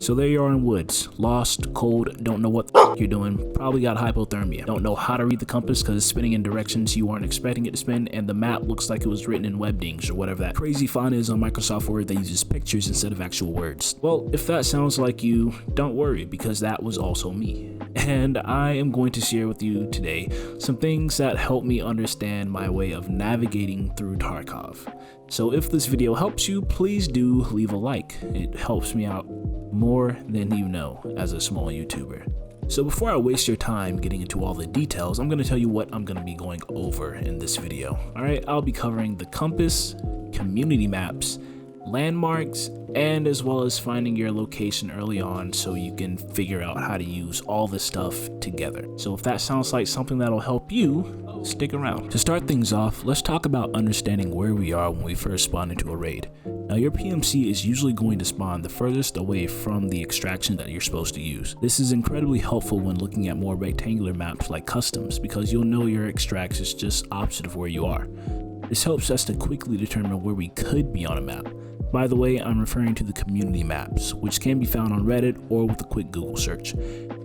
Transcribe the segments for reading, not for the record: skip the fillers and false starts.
So there you are in woods, lost, cold, don't know what the f you're doing, probably got hypothermia, don't know how to read the compass because it's spinning in directions you aren't expecting it to spin, and the map looks like it was written in Webdings or whatever that crazy font is on Microsoft Word that uses pictures instead of actual words. Well, if that sounds like you, don't worry, because that was also me. And I am going to share with you today some things that help me understand my way of navigating through Tarkov. So if this video helps you, please do leave a like. It helps me out more than you know as a small YouTuber. So before I waste your time getting into all the details, I'm going to tell you what I'm going to be going over in this video. Alright, I'll be covering the compass, community maps, landmarks, and as well as finding your location early on so you can figure out how to use all this stuff together. So if that sounds like something that'll help you, stick around. To start things off, let's talk about understanding where we are when we first spawn into a raid. Now your PMC is usually going to spawn the furthest away from the extraction that you're supposed to use. This is incredibly helpful when looking at more rectangular maps like customs because you'll know your extract is just opposite of where you are. This helps us to quickly determine where we could be on a map. By the way, I'm referring to the community maps, which can be found on Reddit or with a quick Google search.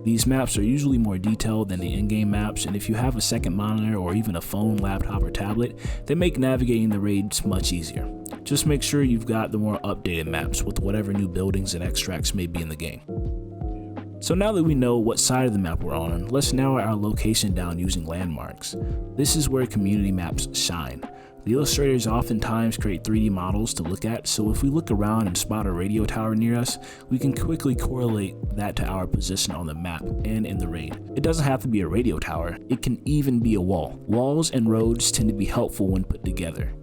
These maps are usually more detailed than the in-game maps, and if you have a second monitor or even a phone, laptop, or tablet, they make navigating the raids much easier. Just make sure you've got the more updated maps with whatever new buildings and extracts may be in the game. So now that we know what side of the map we're on, let's narrow our location down using landmarks. This is where community maps shine. The illustrators oftentimes create 3D models to look at, so if we look around and spot a radio tower near us, we can quickly correlate that to our position on the map and in the raid. It doesn't have to be a radio tower, it can even be a wall. Walls and roads tend to be helpful when put together.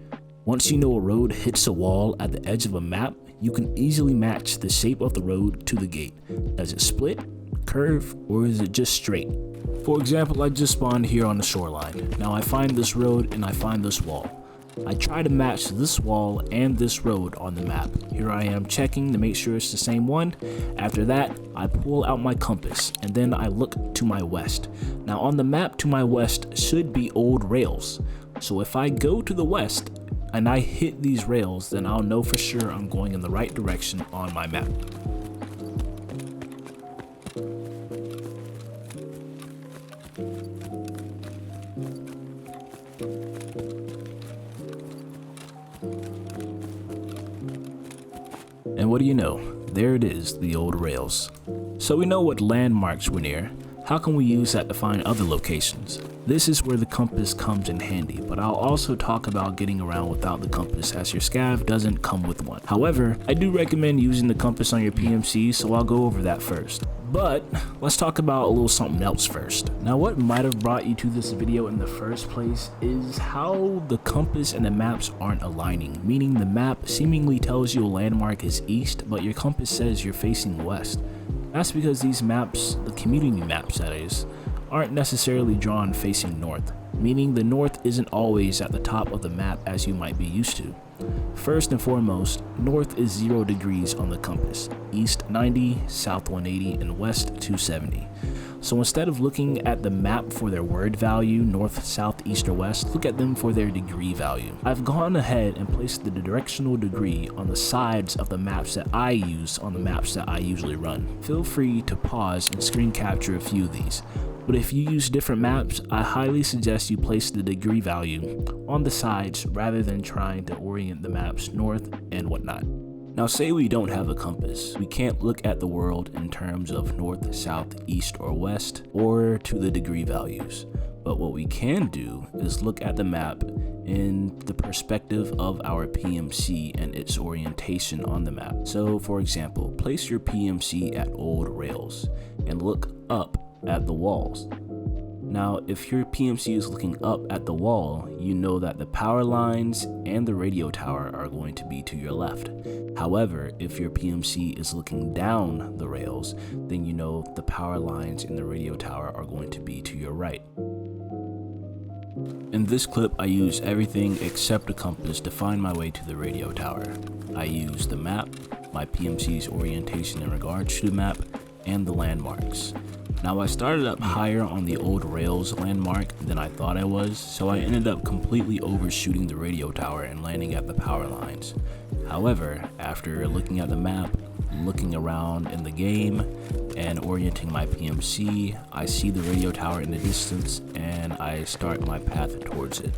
Once you know a road hits a wall at the edge of a map, you can easily match the shape of the road to the gate. Does it split, curve, or is it just straight? For example, I just spawned here on the shoreline. Now I find this road and I find this wall. I try to match this wall and this road on the map. Here I am checking to make sure it's the same one. After that, I pull out my compass and then I look to my west. Now on the map to my west should be old rails. So if I go to the west and I hit these rails, then I'll know for sure I'm going in the right direction on my map. And what do you know? There it is, the old rails. So we know what landmarks we're near. How can we use that to find other locations? This is where the compass comes in handy, but I'll also talk about getting around without the compass as your scav doesn't come with one. However, I do recommend using the compass on your PMC, so I'll go over that first. But let's talk about a little something else first. Now what might have brought you to this video in the first place is how the compass and the maps aren't aligning, meaning the map seemingly tells you a landmark is east, but your compass says you're facing west. That's because these maps, the community maps that is, aren't necessarily drawn facing north, meaning the north isn't always at the top of the map as you might be used to. First and foremost, north is 0 degrees on the compass, east 90, south 180, and west 270. So instead of looking at the map for their word value, north, south, east, or west, look at them for their degree value. I've gone ahead and placed the directional degree on the sides of the maps that I use on the maps that I usually run. Feel free to pause and screen capture a few of these. But if you use different maps, I highly suggest you place the degree value on the sides rather than trying to orient the maps north and whatnot. Now say we don't have a compass. We can't look at the world in terms of north, south, east, or west, or to the degree values. But what we can do is look at the map in the perspective of our PMC and its orientation on the map. So for example, place your PMC at old rails and look up at the walls. Now, if your PMC is looking up at the wall, you know that the power lines and the radio tower are going to be to your left. However, if your PMC is looking down the rails, then you know the power lines and the radio tower are going to be to your right. In this clip, I use everything except a compass to find my way to the radio tower. I use the map, my PMC's orientation in regards to the map, and the landmarks. Now I started up higher on the old rails landmark than I thought I was, so I ended up completely overshooting the radio tower and landing at the power lines. However, after looking at the map, looking around in the game and orienting my PMC, I see the radio tower in the distance and I start my path towards it.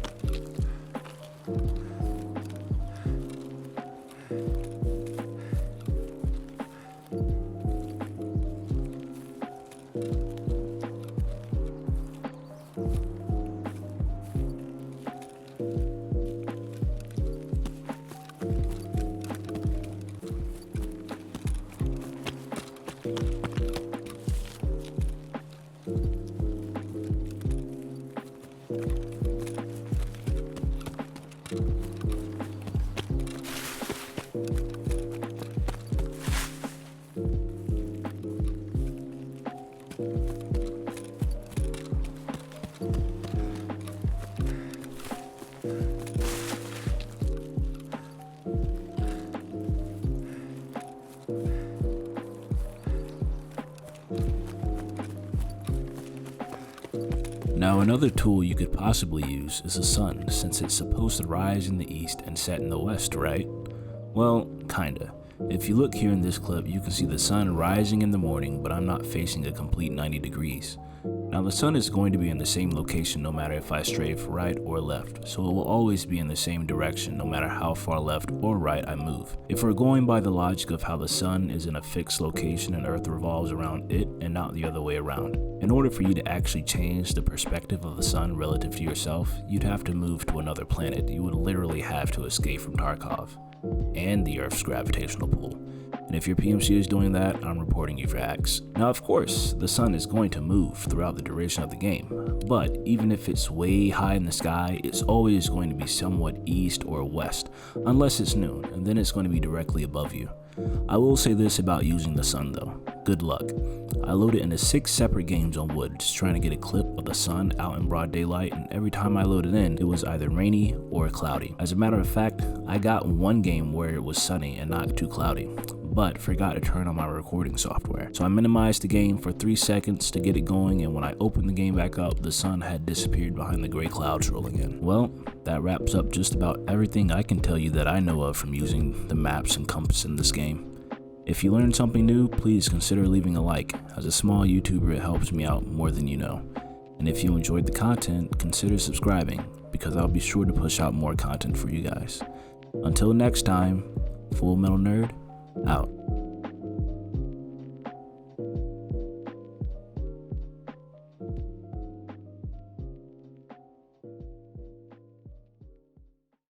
Now another tool you could possibly use is the sun, since it's supposed to rise in the east and set in the west, right? Well, kinda. If you look here in this clip, you can see the sun rising in the morning, but I'm not facing a complete 90 degrees. Now the sun is going to be in the same location no matter if I strafe right or left, so it will always be in the same direction no matter how far left or right I move. If we're going by the logic of how the sun is in a fixed location and Earth revolves around it and not the other way around, in order for you to actually change the perspective of the sun relative to yourself, you'd have to move to another planet. You would literally have to escape from Tarkov and the Earth's gravitational pull. And if your PMC is doing that, I'm reporting you for hacks. Now of course, the sun is going to move throughout the duration of the game, but even if it's way high in the sky, it's always going to be somewhat east or west, unless it's noon, and then it's going to be directly above you. I will say this about using the sun though, good luck. I loaded into 6 separate games on wood, just trying to get a clip of the sun out in broad daylight, and every time I loaded in, it was either rainy or cloudy. As a matter of fact, I got one game where it was sunny and not too cloudy, but forgot to turn on my recording software. So I minimized the game for 3 seconds to get it going, and when I opened the game back up, the sun had disappeared behind the gray clouds rolling in. Well, that wraps up just about everything I can tell you that I know of from using the maps and compass in this game. If you learned something new, please consider leaving a like. As a small YouTuber, it helps me out more than you know. And if you enjoyed the content, consider subscribing, because I'll be sure to push out more content for you guys. Until next time, Full Metal Nerd, out.